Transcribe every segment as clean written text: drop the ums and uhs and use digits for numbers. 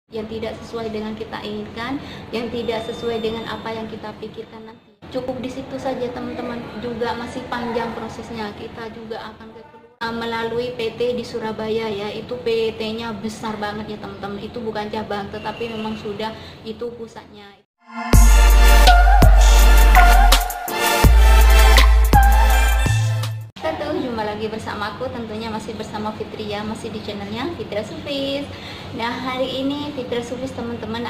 yang tidak sesuai dengan kita inginkan, yang tidak sesuai dengan apa yang kita pikirkan nanti. Cukup di situ saja teman-teman, juga masih panjang prosesnya. Kita juga akan melalui PT di Surabaya ya, itu PT-nya besar banget ya teman-teman. Itu bukan cabang, tetapi memang sudah itu pusatnya. Jumpa lagi bersama aku, tentunya masih bersama Fitria, masih di channelnya Fitria Sufis. Nah, hari ini Fitria Sufis teman-teman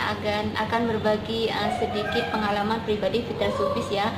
akan berbagi sedikit pengalaman pribadi Fitria Sufis ya,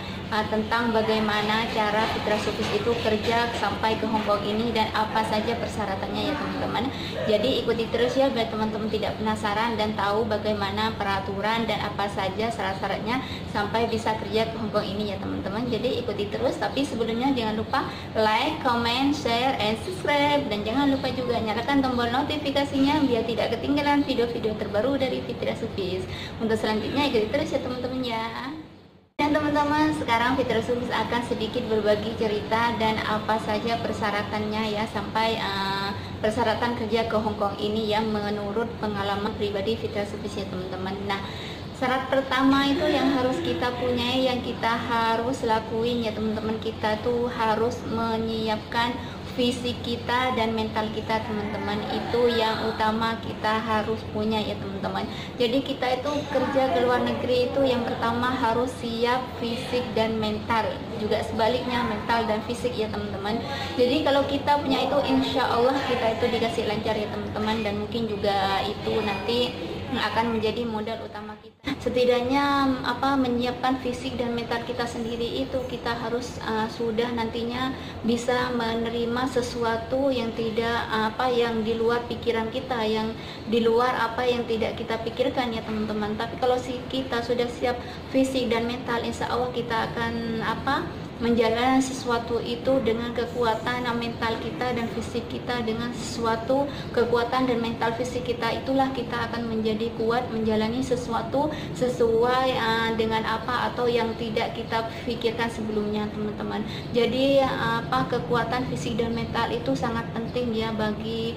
tentang bagaimana cara Fitria Sufis itu kerja sampai ke Hong Kong ini dan apa saja persyaratannya ya teman-teman. Jadi ikuti terus ya biar teman-teman tidak penasaran dan tahu bagaimana peraturan dan apa saja syarat-syaratnya sampai bisa kerja ke Hong Kong ini ya teman-teman. Jadi ikuti terus, tapi sebelumnya jangan lupa like, comment, share, and subscribe, dan jangan lupa juga nyalakan tombol notifikasinya biar tidak ketinggalan video-video terbaru dari Fitria Sufis. Untuk selanjutnya ikuti terus ya teman-teman ya. Dan teman-teman, sekarang Fitria Sufis akan sedikit berbagi cerita dan apa saja persyaratannya ya sampai persyaratan kerja ke Hong Kong ini yang menurut pengalaman pribadi Fitria Sufis ya teman-teman. Nah, syarat pertama itu yang harus kita punyai, yang kita harus lakuin ya teman-teman, kita tuh harus menyiapkan fisik kita dan mental kita teman-teman. Itu yang utama kita harus punya ya teman-teman. Jadi kita itu kerja ke luar negeri itu yang pertama harus siap fisik dan mental, juga sebaliknya mental dan fisik ya teman-teman. Jadi kalau kita punya itu, insya Allah kita itu dikasih lancar ya teman-teman, dan mungkin juga itu nanti akan menjadi modal utama kita. Setidaknya menyiapkan fisik dan mental kita sendiri itu kita harus sudah nantinya bisa menerima sesuatu yang tidak yang di luar pikiran kita, yang di luar apa yang tidak kita pikirkan ya teman-teman. Tapi kalau kita sudah siap fisik dan mental, insya Allah kita akan menjalani sesuatu itu dengan kekuatan mental kita dan fisik kita. Dengan sesuatu kekuatan dan mental fisik kita itulah kita akan menjadi kuat menjalani sesuatu sesuai dengan apa atau yang tidak kita pikirkan sebelumnya teman-teman. Jadi kekuatan fisik dan mental itu sangat penting ya bagi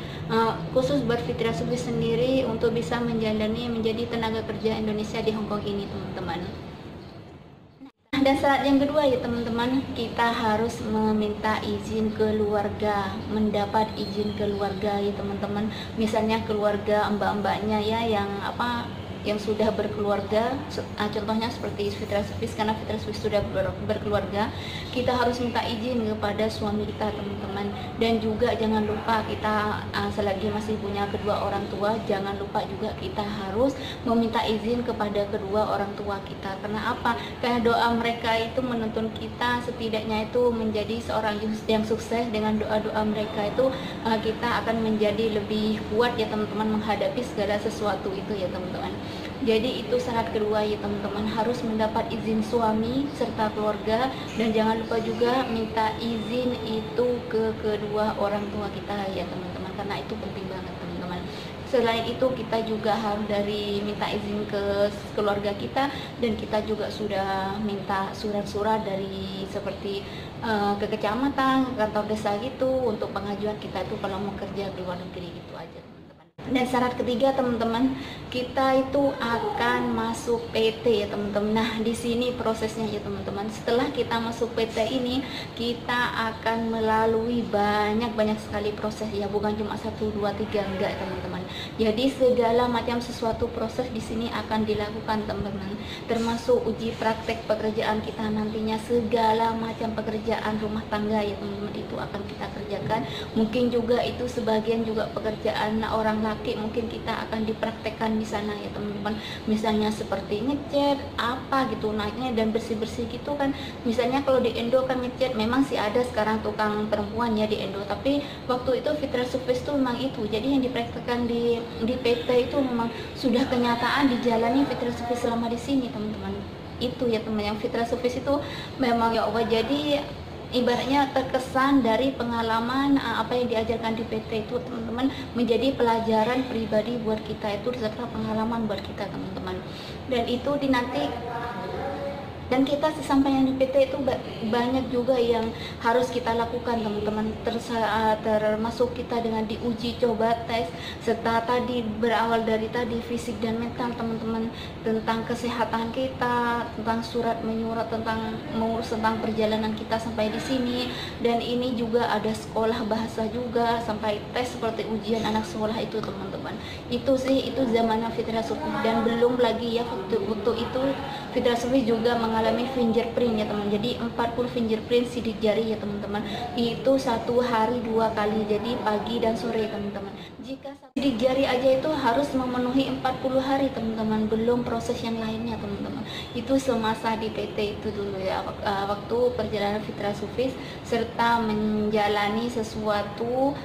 khusus buat Fitria Sufis sendiri untuk bisa menjadi tenaga kerja Indonesia di Hong Kong ini teman-teman. Dan syarat yang kedua ya teman-teman, kita harus meminta izin keluarga, mendapat izin keluarga ya teman-teman. Misalnya keluarga mbak-mbaknya ya yang sudah berkeluarga, contohnya seperti Fitria Sufis, karena Fitria Sufis sudah berkeluarga, kita harus minta izin kepada suami kita teman-teman. Dan juga jangan lupa kita selagi masih punya kedua orang tua, jangan lupa juga kita harus meminta izin kepada kedua orang tua kita. Karena apa? Karena doa mereka itu menuntun kita setidaknya itu menjadi seorang yang sukses. Dengan doa-doa mereka itu kita akan menjadi lebih kuat ya teman-teman menghadapi segala sesuatu itu ya teman-teman. Jadi itu syarat kedua ya teman-teman, harus mendapat izin suami serta keluarga. Dan jangan lupa juga minta izin itu ke kedua orang tua kita ya teman-teman, karena itu penting banget teman-teman. Selain itu kita juga harus minta izin ke keluarga kita, dan kita juga sudah minta surat-surat dari seperti ke kecamatan, kantor desa gitu untuk pengajuan kita itu kalau mau kerja di luar negeri gitu aja. Dan syarat ketiga teman-teman, kita itu akan masuk PT ya teman-teman. Nah, di sini prosesnya ya teman-teman. Setelah kita masuk PT ini, kita akan melalui banyak sekali proses ya, bukan cuma 1, 2, 3, enggak teman-teman. Jadi segala macam sesuatu proses di sini akan dilakukan teman-teman. Termasuk uji praktek pekerjaan kita nantinya, segala macam pekerjaan rumah tangga ya teman-teman itu akan kita kerjakan. Mungkin juga itu sebagian juga pekerjaan orang laki mungkin kita akan dipraktekkan di sana ya teman-teman. Misalnya seperti ngecat gitu naiknya dan bersih-bersih gitu kan. Misalnya kalau di Indo kan ngecat memang sih ada sekarang tukang perempuan ya di Indo, tapi waktu itu Fitria Sufis tuh memang itu. Jadi yang dipraktekkan di PT itu memang sudah kenyataan dijalani Fitria Sufis selama di sini teman-teman. Itu ya teman, yang Fitria Sufis itu memang ya Allah, jadi ibaratnya terkesan dari pengalaman apa yang diajarkan di PT itu teman-teman menjadi pelajaran pribadi buat kita itu, serta pengalaman buat kita teman-teman. Dan itu nanti Dan kita sesampainya di PT itu banyak juga yang harus kita lakukan teman-teman, termasuk kita dengan diuji coba tes, serta tadi berawal dari tadi fisik dan mental teman-teman, tentang kesehatan kita, tentang surat menyurat, tentang mengurus tentang perjalanan kita sampai di sini. Dan ini juga ada sekolah bahasa juga, sampai tes seperti ujian anak sekolah itu teman-teman. Itu sih, itu zamannya Fitria Sufi. Dan belum lagi ya, waktu itu Fitria Sufi juga mengalami fingerprint ya teman. Jadi 40 fingerprint sidik jari ya teman-teman. Itu satu hari 2 kali, jadi pagi dan sore teman-teman. Jika sidik jari aja itu harus memenuhi 40 hari teman-teman, belum proses yang lainnya teman-teman. Itu semasa di PT itu dulu ya, waktu perjalanan Fitria Sufis, serta menjalani sesuatu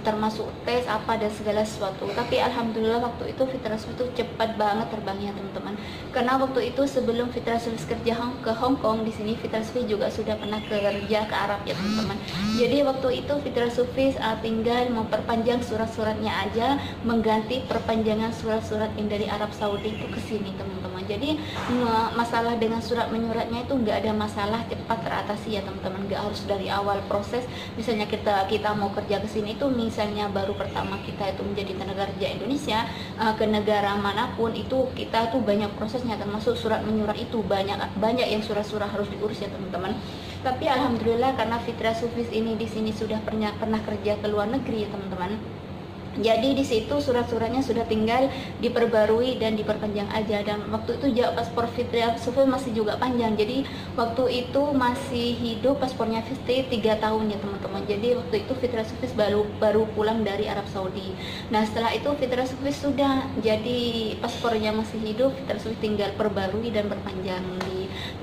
termasuk tes apa dan segala sesuatu. Tapi alhamdulillah waktu itu Fitria Sufis itu cepat banget terbangnya teman-teman, karena waktu itu sebelum Fitria Sufis kerja ke Hong Kong, di sini Fitria Sufis juga sudah pernah kerja ke Arab ya teman-teman. Jadi waktu itu Fitria Sufis tinggal memperpanjang surat-suratnya aja, mengganti perpanjangan surat-surat yang dari Arab Saudi itu ke sini teman-teman. Jadi masalah dengan surat menyuratnya itu nggak ada masalah, cepat teratasi ya teman-teman. Nggak harus dari awal proses, misalnya kita mau kerja ke sini itu, misalnya baru pertama kita itu menjadi tenaga kerja Indonesia ke negara manapun, itu kita tuh banyak prosesnya, termasuk surat menyurat itu banyak yang surat-surat harus diurus ya teman-teman. Tapi alhamdulillah karena Fitria Sufis ini di sini sudah pernah kerja ke luar negeri ya teman-teman. Jadi di situ surat-suratnya sudah tinggal diperbarui dan diperpanjang aja. Dan waktu itu juga paspor Fitria Sufis masih juga panjang. Jadi waktu itu masih hidup paspornya Fitri 3 tahun ya teman-teman. Jadi waktu itu Fitria Sufis baru pulang dari Arab Saudi. Nah setelah itu Fitria Sufis sudah jadi paspornya masih hidup, Fitria Sufis tinggal perbarui dan perpanjang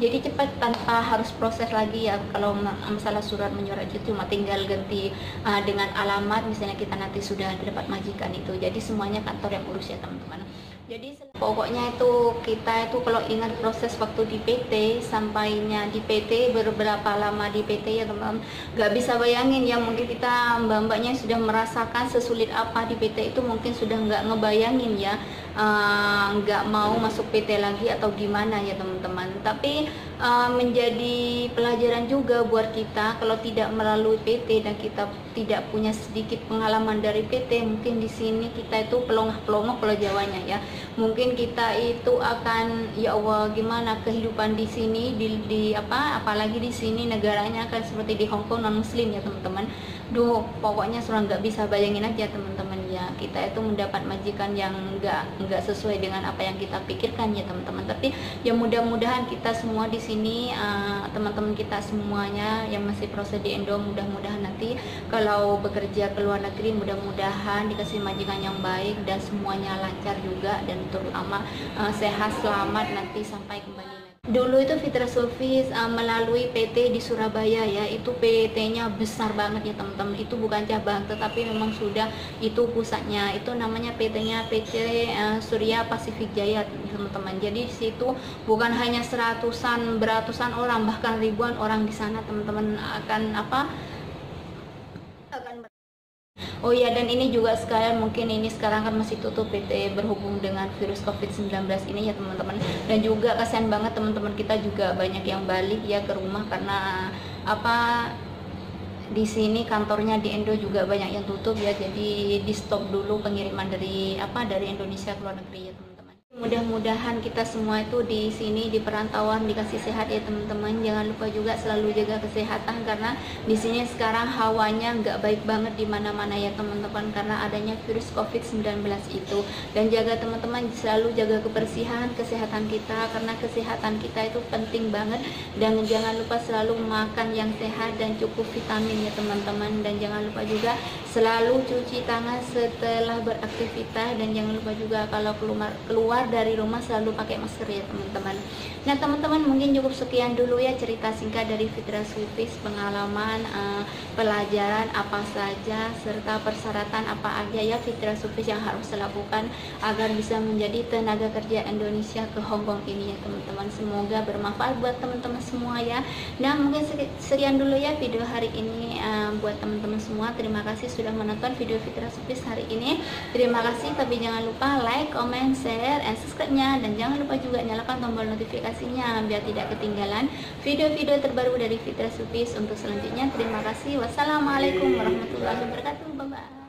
jadi cepat tanpa harus proses lagi ya. Kalau masalah surat menyurat itu cuma tinggal ganti dengan alamat, misalnya kita nanti sudah dapat majikan itu. Jadi semuanya kantor yang urus ya teman-teman. Jadi pokoknya itu kita itu kalau ingat proses waktu di PT, sampainya di PT, beberapa lama di PT ya teman-teman, nggak bisa bayangin ya, mungkin kita mbak-mbaknya sudah merasakan sesulit apa di PT itu, mungkin sudah nggak ngebayangin ya, nggak mau masuk PT lagi atau gimana ya teman-teman. Tapi menjadi pelajaran juga buat kita, kalau tidak melalui PT dan kita tidak punya sedikit pengalaman dari PT, mungkin di sini kita itu pelongah-pelongok kalau Jawanya ya. Mungkin kita itu akan ya Allah gimana kehidupan di sini di apalagi di sini negaranya akan seperti di Hong Kong non muslim ya teman-teman. Duh, pokoknya sudah nggak bisa bayangin aja teman-teman ya, kita itu mendapat majikan yang nggak sesuai dengan apa yang kita pikirkan ya teman-teman. Tapi ya mudah-mudahan kita semua di sini teman-teman kita semuanya yang masih proses di Indo, mudah-mudahan nanti kalau bekerja ke luar negeri mudah-mudahan dikasih majikan yang baik dan semuanya lancar juga, dan terutama sehat selamat nanti sampai kembali. Dulu itu Fitria Sufis melalui PT di Surabaya ya, itu PT-nya besar banget ya teman-teman. Itu bukan cabang tetapi memang sudah itu pusatnya, itu namanya PT-nya PT Surya Pasifik Jaya teman-teman. Jadi di situ bukan hanya beratusan orang, bahkan ribuan orang di sana teman-teman akan Oh ya, dan ini juga sekalian, mungkin ini sekarang kan masih tutup PT berhubung dengan virus COVID-19 ini ya teman-teman. Dan juga kasihan banget teman-teman kita juga banyak yang balik ya ke rumah karena di sini kantornya di Indo juga banyak yang tutup ya. Jadi di stop dulu pengiriman dari Indonesia ke luar negeri ya teman-teman. Mudah-mudahan kita semua itu di sini di perantauan dikasih sehat ya teman-teman. Jangan lupa juga selalu jaga kesehatan karena di sini sekarang hawanya nggak baik banget di mana-mana ya teman-teman, karena adanya virus COVID-19 itu. Dan jaga teman-teman, selalu jaga kebersihan, kesehatan kita, karena kesehatan kita itu penting banget. Dan jangan lupa selalu makan yang sehat dan cukup vitamin ya teman-teman. Dan jangan lupa juga selalu cuci tangan setelah beraktivitas, dan jangan lupa juga kalau keluar dari rumah selalu pakai masker ya teman-teman. Nah teman-teman, mungkin cukup sekian dulu ya cerita singkat dari Fitria Sufis, pengalaman, pelajaran apa saja serta persyaratan apa aja ya Fitria Sufis yang harus dilakukan agar bisa menjadi tenaga kerja Indonesia ke Hong Kong ini ya teman-teman. Semoga bermanfaat buat teman-teman semua ya. Nah mungkin sekian dulu ya video hari ini buat teman-teman semua. Terima kasih sudah menonton video Fitria Sufis hari ini. Terima kasih, tapi jangan lupa like, comment, share, and subscribe-nya, dan jangan lupa juga nyalakan tombol notifikasinya biar tidak ketinggalan video-video terbaru dari Fitra Sufis untuk selanjutnya. Terima kasih. Wassalamualaikum warahmatullahi wabarakatuh. Bye bye.